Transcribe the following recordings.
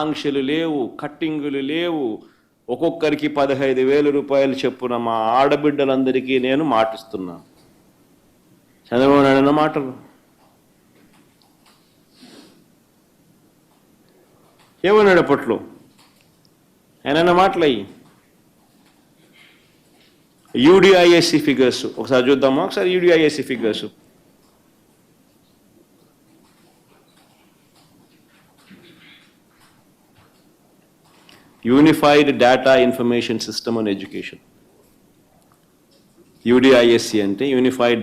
ఆంక్షలు లేవు, కట్టింగులు లేవు. ఒక్కొక్కరికి 15,000 రూపాయలు చెప్పున మా ఆడబిడ్డలందరికీ నేను మాటిస్తున్నాను. చంద్రబాబు నాయుడు మాటలు ఏమన్నాడు అప్పట్లో? ఆయన మాటలయ్యి యూడిఐఎస్సి ఫిగర్స్ ఒకసారి చూద్దామా? ఒకసారి UDISC figures. Unified data information system on education. UDISC అంటే unified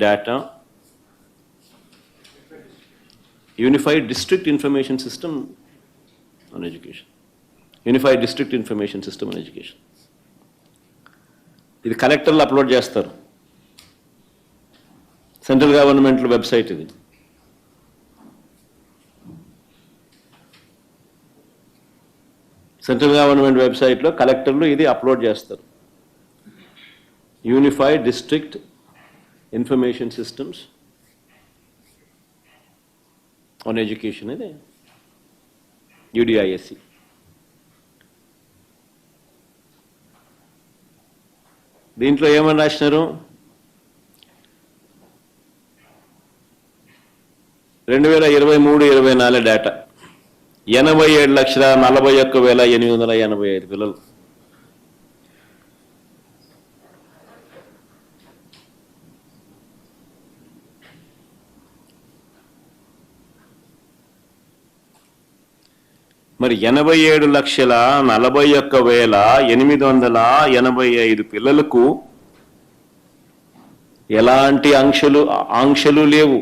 district information system on education. Unified district information system on education. ఇది కలెక్టర్లు అప్లోడ్ చేస్తారు. సెంట్రల్ గవర్నమెంట్ వెబ్సైట్ ఇది. సెంట్రల్ గవర్నమెంట్ వెబ్సైట్లో కలెక్టర్లు ఇది అప్లోడ్ చేస్తారు. Unified district information systems on education ఇది యూడిఐఎస్సి. దీంట్లో ఏమని రాసినారు? 2023-24 డేటా 87,41,885 పిల్లలు. మరి 87,41,885 పిల్లలకు ఎలాంటి ఆంక్షలు లేవు,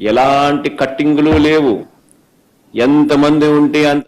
ఎలాంటి కట్టింగులు లేవు. ఎంతమంది ఉంటే అంత